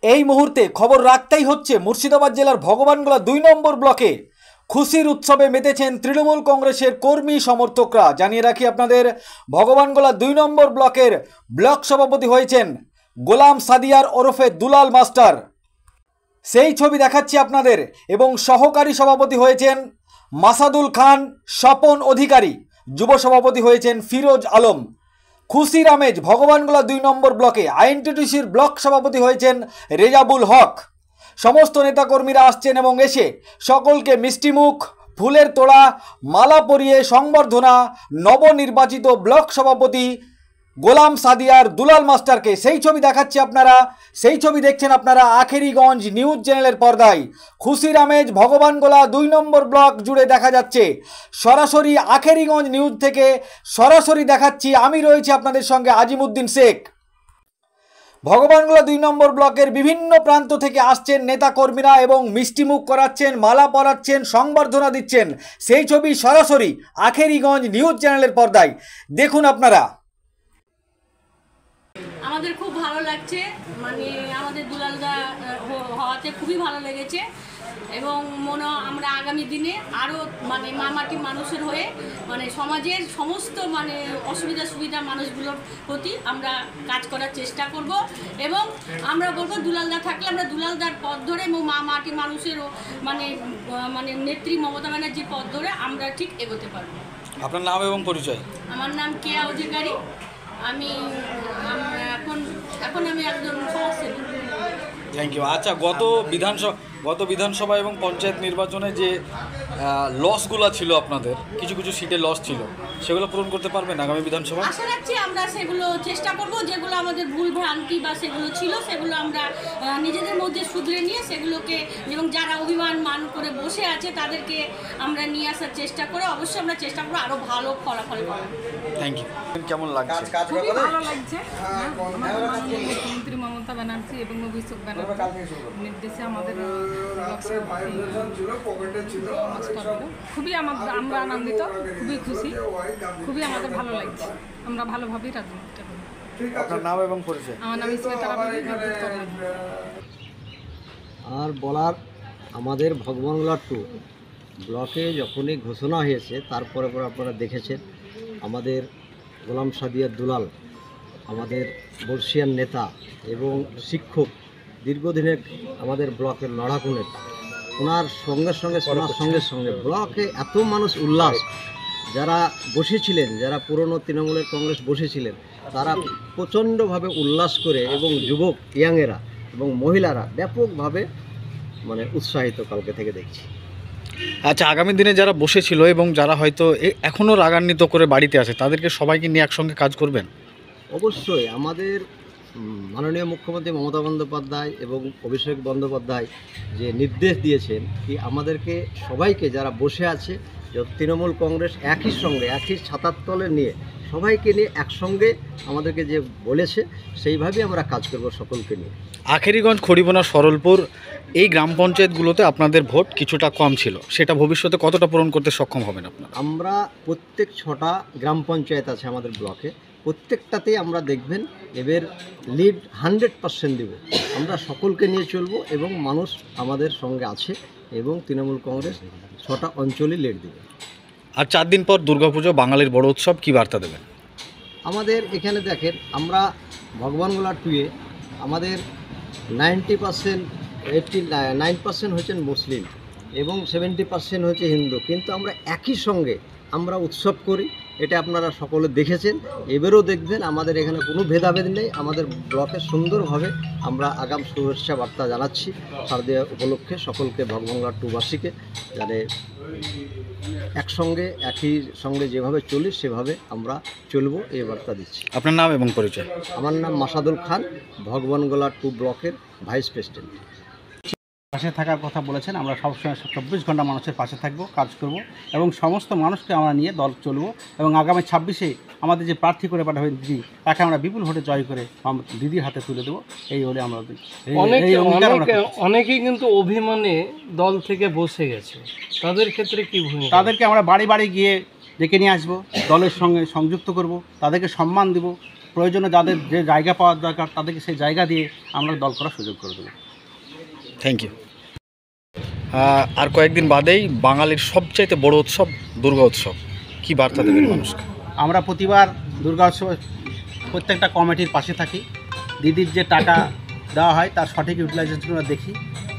এই মুহূর্তে খবর রাখতেই হচ্ছে মুর্শিদাবাদ জেলার ভগবানগোলা ২ নম্বর ব্লকে খুশির উৎসবে মেতেছেন তৃণমূল কংগ্রেসের কর্মী সমর্থকরা। জানিয়ে রাখি আপনাদের, ভগবানগোলা ২ নম্বর ব্লকের ব্লক সভাপতি হয়েছেন গোলাম সাদিয়ার ওরফে দুলাল মাস্টার, সেই ছবি দেখাচ্ছি আপনাদের। এবং সহকারী সভাপতি হয়েছেন মাসাদুল খান স্বপন অধিকারী, যুব সভাপতি হয়েছেন ফিরোজ আলম। খুশির আমেজ ভগবানগোলা ২ নম্বর ব্লকে। আইএনটিটিউসির ব্লক সভাপতি হয়েছেন রেজাবুল হক। সমস্ত নেতাকর্মীরা আসছেন এবং এসে সকলকে মিষ্টিমুখ, ফুলের তোড়া, মালা পরিয়ে সংবর্ধনা নবনির্বাচিত ব্লক সভাপতি গোলাম সাদিয়ার দুলাল মাস্টারকে। সেই ছবি দেখাচ্ছি আপনারা, সেই ছবি দেখছেন আপনারা আখেরিগঞ্জ নিউজ চ্যানেলের পর্দায়। খুশির আমেজ ভগবানগোলা ২ নম্বর ব্লক জুড়ে দেখা যাচ্ছে। সরাসরি আখেরিগঞ্জ নিউজ থেকে সরাসরি দেখাচ্ছি, আমি রয়েছি আপনাদের সঙ্গে আজিমউদ্দিন শেখ। ভগবানগোলা ২ নম্বর ব্লকের বিভিন্ন প্রান্ত থেকে আসছেন নেতাকর্মীরা এবং মিষ্টিমুখ করাচ্ছেন, মালা পরাচ্ছেন, সংবর্ধনা দিচ্ছেন। সেই ছবি সরাসরি আখেরিগঞ্জ নিউজ চ্যানেলের পর্দায় দেখুন আপনারা। আমাদের খুব ভালো লাগছে, মানে আমাদের দুলালদা হওয়াতে খুবই ভালো লেগেছে এবং আমরা আগামী দিনে আরও মানে মাটি মানুষের হয়ে মানে সমাজের সমস্ত মানে সুবিধা মানুষগুলোর প্রতি আমরা কাজ করার চেষ্টা করব এবং আমরা বলবো দুলালদা থাকলে আমরা দুলালদার পথ ধরে এবং মাটি মানুষের মানে মানে নেত্রী মমতা ব্যানার্জির পথ ধরে আমরা ঠিক এগোতে পারবো। আপনার নাম এবং পরিচয়? আমার নাম কেয়া অধিকারী, আমি এখন আমি একজন সমাজসেবী। Thank you. আচ্ছা, গত বিধানসভা এবং পঞ্চায়েত নির্বাচনে যে লসগুলো ছিল আপনাদের, কিছু কিছু সিটে লস ছিল, সেগুলো পূরণ করতে পারবেন আগামী বিধানসভা? আশা রাখছি আমরা সেগুলো চেষ্টা করব, যেগুলো আমাদের ভুল ভ্রান্তি বা সেগুলো ছিল সেগুলো আমরা নিজেদের মধ্যে শুধরে নিয়ে সেগুলোকে, এবং যারা অভিমান মান করে বসে আছে তাদেরকে আমরা নিয়ে আসার চেষ্টা করে অবশ্যই আমরা চেষ্টা করবো আরও ভালো ফলাফল করার। Thank you. কেমন লাগছে? খুবই ভালো লাগছে। আমাদের মাননীয় মুখ্যমন্ত্রী মমতা ব্যানার্জি এবং অভিষেক ব্যানার্জি নির্দেশে আমাদের খুবই আমরা আনন্দিত, খুবই খুশি, খুবই আমাদের ভালো লাগছে। আমরা ভালোভাবেই রাজনীতিটা করি। আপনার নাম এবং পরিচয়? আমার নাম ইসমেতারা বিবি। আর বলার, আমাদের ভগবানগোলা 2 ব্লকে যখনই ঘোষণা হয়েছে তারপরে পর আপনারা দেখেছেন আমাদের গোলাম সাদিয়ার দুলাল, আমাদের বর্ষিয়ান নেতা এবং শিক্ষক, দীর্ঘদিনের আমাদের ব্লকের লড়াকু নেতা, ওনার সঙ্গে সঙ্গে ব্লকে এত মানুষ উল্লাস, যারা বসেছিলেন, যারা পুরনো তৃণমূলের কংগ্রেস বসেছিলেন, তারা প্রচণ্ডভাবে উল্লাস করে এবং যুবক ইয়াংয়েরা এবং মহিলারা ব্যাপকভাবে মানে উৎসাহিত কালকে থেকে দেখছি। আচ্ছা, আগামী দিনে যারা বসেছিল এবং যারা হয়তো এখনও রাগান্বিত করে বাড়িতে আছে, তাদেরকে সবাইকে নিয়ে একসঙ্গে কাজ করবেন? অবশ্যই। আমাদের মাননীয় মুখ্যমন্ত্রী মমতা বন্দ্যোপাধ্যায় এবং অভিষেক বন্দ্যোপাধ্যায় যে নির্দেশ দিয়েছেন কি আমাদেরকে সবাইকে যারা বসে আছে, তৃণমূল কংগ্রেস একই সঙ্গে একই ছাতার তলে নিয়ে সবাইকে নিয়ে একসঙ্গে আমাদেরকে যে বলেছে সেইভাবেই আমরা কাজ করব সকলকে নিয়ে। আখেরিগঞ্জ, খড়িবোনা, সরলপুর এই গ্রাম পঞ্চায়েতগুলোতে আপনাদের ভোট কিছুটা কম ছিল, সেটা ভবিষ্যতে কতটা পূরণ করতে সক্ষম হবেন আপনারা? আমরা প্রত্যেক 6টা গ্রাম পঞ্চায়েত আছে আমাদের ব্লকে, প্রত্যেকটাতেই আমরা দেখবেন এবার লিড 100% দেব। আমরা সকলকে নিয়ে চলব এবং মানুষ আমাদের সঙ্গে আছে এবং তৃণমূল কংগ্রেস 6টা অঞ্চলই লিড দেবে। আর 4 দিন পর দুর্গাপুজো, বাঙালির বড় উৎসব, কী বার্তা দেবেন? আমাদের এখানে দেখেন, আমরা ভগবানগোলা 2-এ আমাদের 89% হচ্ছেন মুসলিম এবং 70% হচ্ছে হিন্দু, কিন্তু আমরা একই সঙ্গে আমরা উৎসব করি, এটা আপনারা সকলে দেখেছেন, এবারেও দেখবেন। আমাদের এখানে কোনো ভেদাভেদ নেই। আমাদের ব্লকে সুন্দরভাবে আমরা আগাম শুভেচ্ছা বার্তা জানাচ্ছি শারদীয়া উপলক্ষে সকলকে, ভগবানগোলা 2বাসীকে, যাতে একই সঙ্গে যেভাবে চলি সেভাবে আমরা চলবো, এই বার্তা দিচ্ছি। আপনার নাম এবং পরিচয়? আমার নাম মাসাদুল খান, ভগবানগোলা 2 ব্লকের ভাইস প্রেসিডেন্ট। পাশে থাকার কথা বলেছেন, আমরা সবসময় 24 ঘন্টা মানুষের পাশে থাকবো, কাজ করব এবং সমস্ত মানুষকে আমরা নিয়ে দল চলবো এবং আগামী 26-এ আমাদের যে প্রার্থী করে পাঠাবেন দিদি, তাকে আমরা বিপুল ভোটে জয় করে দিদির হাতে তুলে দেবো। এই হলে আমরা অনেকেই কিন্তু অভিমানে দল থেকে বসে গেছে, তাদের ক্ষেত্রে কি ভূমিকা? তাদেরকে আমরা বাড়ি বাড়ি গিয়ে ডেকে নিয়ে আসবো, দলের সঙ্গে সংযুক্ত করব, তাদেরকে সম্মান দেব প্রয়োজনে যাদের যে জায়গা পাওয়ার দরকার তাদেরকে সেই জায়গা দিয়ে আমরা দল করার সুযোগ করে দেবো। Thank you. আর কয়েকদিন বাদেই বাঙালির সবচাইতে বড় উৎসব দুর্গা উৎসব, কী বার্তা দেবেন মানুষকে? আমরা প্রতিবার দুর্গা উৎসবে প্রত্যেকটা কমিটির পাশে থাকি। দিদির যে টাকা দেওয়া হয় তার সঠিক ইউটিলাইজেশন আমরা দেখি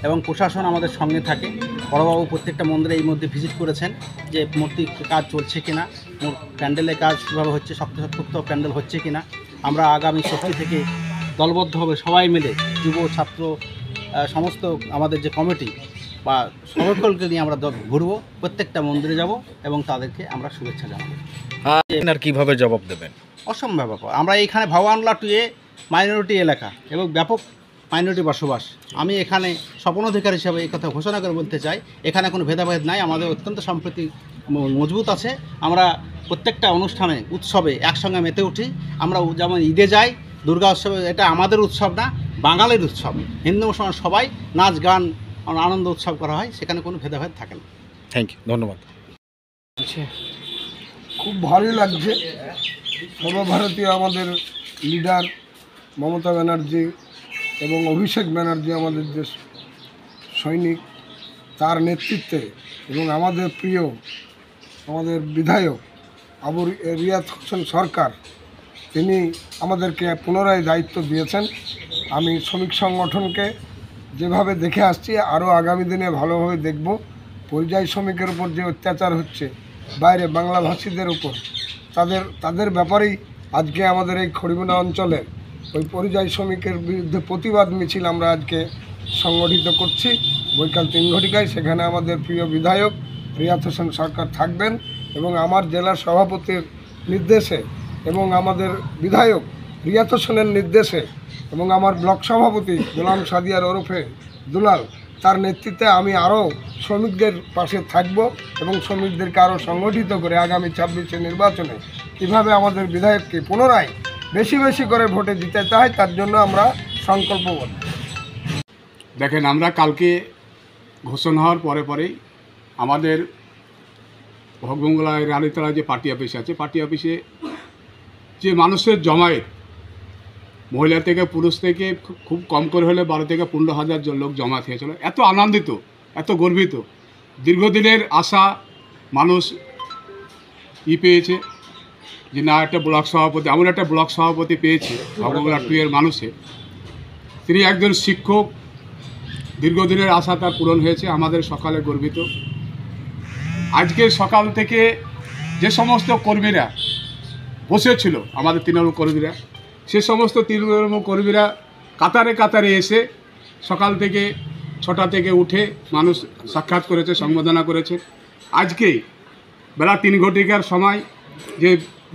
এবং প্রশাসন আমাদের সঙ্গে থাকে। বড়বাবু প্রত্যেকটা মন্দিরে এই মধ্যে ভিজিট করেছেন যে মূর্তির কাজ চলছে কিনা, প্যান্ডেলের কাজ কীভাবে হচ্ছে, শক্ত প্যান্ডেল হচ্ছে কিনা। আমরা আগামী 6 থেকে দলবদ্ধভাবে সবাই মিলে যুব ছাত্র সমস্ত আমাদের যে কমিটি বা সকলকে নিয়ে আমরা ঘুরবো, প্রত্যেকটা মন্দিরে যাব এবং তাদেরকে আমরা শুভেচ্ছা জানাবো। আর কীভাবে জবাব দেবেন? অসম্ভব ব্যাপার। আমরা এইখানে ভগবানগোলা 2 মাইনরিটি এলাকা এবং ব্যাপক মাইনরিটি বসবাস। আমি এখানে স্বপনাধিকার হিসাবে এই কথা ঘোষণা করে বলতে চাই, এখানে কোনো ভেদাভেদ নাই। আমাদের অত্যন্ত সম্প্রীতি মজবুত আছে। আমরা প্রত্যেকটা অনুষ্ঠানে উৎসবে একসঙ্গে মেতে উঠি। আমরা যেমন ঈদে যাই, দুর্গা উৎসবে, এটা আমাদের উৎসব না, বাঙালির উৎসব। হিন্দু মুসলমান সবাই নাচ গান আনন্দ উৎসব করা হয়, সেখানে কোনো ভেদাভেদ থাকে না। থ্যাংক ইউ, ধন্যবাদ। খুব ভালোই লাগছে। সর্বভারতীয় আমাদের লিডার মমতা ব্যানার্জি এবং অভিষেক ব্যানার্জি, আমাদের যে সৈনিক, তার নেতৃত্বে এবং আমাদের প্রিয় আমাদের বিধায়ক আবু রিয়াদ হোসেন সরকার, তিনি আমাদেরকে পুনরায় দায়িত্ব দিয়েছেন। আমি শ্রমিক সংগঠনকে যেভাবে দেখে আসছি আরও আগামী দিনে ভালোভাবে দেখব। পরিযায়ী শ্রমিকের উপর যে অত্যাচার হচ্ছে বাইরে বাংলাভাষীদের উপর, তাদের ব্যাপারেই আজকে আমাদের এই খড়িমুনা অঞ্চলে ওই পরিযায়ী শ্রমিকের বিরুদ্ধে প্রতিবাদ মিছিল আমরা আজকে সংগঠিত করছি বৈকাল 3 ঘটিকায়। সেখানে আমাদের প্রিয় বিধায়ক রিয়াদ হোসেন সরকার থাকবেন এবং আমার জেলার সভাপতির নির্দেশে এবং আমাদের বিধায়ক রিয়াদ হোসেনের নির্দেশে এবং আমার ব্লক সভাপতি গোলাম সাদিয়ার ওরফে দুলাল, তার নেতৃত্বে আমি আরও শ্রমিকদের পাশে থাকব এবং শ্রমিকদেরকে আরও সংগঠিত করে আগামী 26 নির্বাচনে কীভাবে আমাদের বিধায়ককে পুনরায় বেশি বেশি করে ভোটে জিতাতে হয় তার জন্য আমরা সংকল্পবদ্ধ। দেখেন, আমরা কালকে ঘোষণা হওয়ার পরেই আমাদের ভগবানগোলায় রানীতলা যে পার্টি অফিস আছে, পার্টি অফিসে যে মানুষের জমায়েত, মহিলা থেকে পুরুষ থেকে খুব কম করে হলে 12 থেকে 15 হাজার লোক জমায়েত হয়েছিল। এত আনন্দিত, এত গর্বিত। দীর্ঘদিনের আশা মানুষ পেয়েছে যে না, একটা ব্লক সভাপতি, এমন একটা ব্লক সভাপতি পেয়েছে ভগবানগোলা 2 এর মানুষে। তিনি একজন শিক্ষক, দীর্ঘদিনের আশা তার পূরণ হয়েছে। আমাদের সকালে গর্বিত। আজকে সকাল থেকে যে সমস্ত কর্মীরা বসেছিল, আমাদের তৃণমূল কর্মীরা, সে সমস্ত তৃণমূল কর্মীরা কাতারে কাতারে এসে সকাল থেকে 6টা থেকে উঠে মানুষ সাক্ষাৎ করেছে, সম্বোধনা করেছে। আজকে বেলা 3 ঘটিকার সময় যে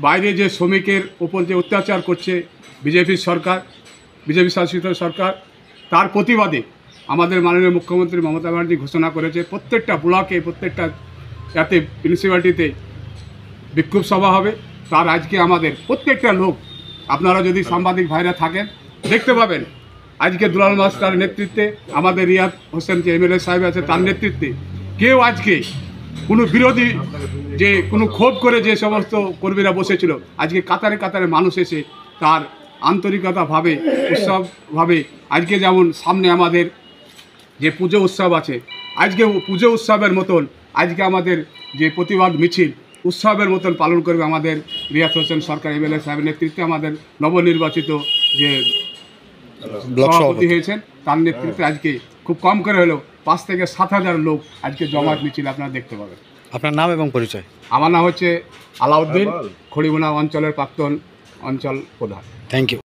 বাইরে যে শ্রমিকের ওপর যে অত্যাচার করছে বিজেপির সরকার, বিজেপি শাসিত সরকার, তার প্রতিবাদে আমাদের মাননীয় মুখ্যমন্ত্রী মমতা ব্যানার্জি ঘোষণা করেছে প্রত্যেকটা ব্লকে, প্রত্যেকটা যাতে মিউনিসিপ্যালিটিতে বিক্ষোভ সভা হবে। তার আজকে আমাদের প্রত্যেকটা লোক, আপনারা যদি সাংবাদিক ভাইরা থাকেন দেখতে পাবেন, আজকে দুলাল মাস্টার নেতৃত্বে, আমাদের রিয়াদ হোসেন যে এমএলএ সাহেব আছে তার নেতৃত্বে, কেউ আজকে কোনো বিরোধী যে কোনো ক্ষোভ করে যে সমস্ত কর্মীরা বসেছিল, আজকে কাতারে কাতারে মানুষ এসে তার আন্তরিকতাভাবে, উৎসবভাবে, আজকে যেমন সামনে আমাদের যে পুজো উৎসব আছে, আজকে পুজো উৎসবের মতন আজকে আমাদের যে প্রতিবাদ মিছিল উৎসবের মতন পালন করবে আমাদের রিয়াদ হোসেন সরকার এমএলএ সাহেবের নেতৃত্বে। আমাদের নবনির্বাচিত যে সভাপতি হয়েছেন তার নেতৃত্বে আজকে খুব কম করে হলেও 5 থেকে 7 হাজার লোক আজকে জমায়েত মিছিল আপনারা দেখতে পাবেন। আপনার নাম এবং পরিচয়? আমার নাম হচ্ছে আলাউদ্দিন, খড়িমুনা অঞ্চলের প্রাক্তন অঞ্চল প্রধান। Thank you.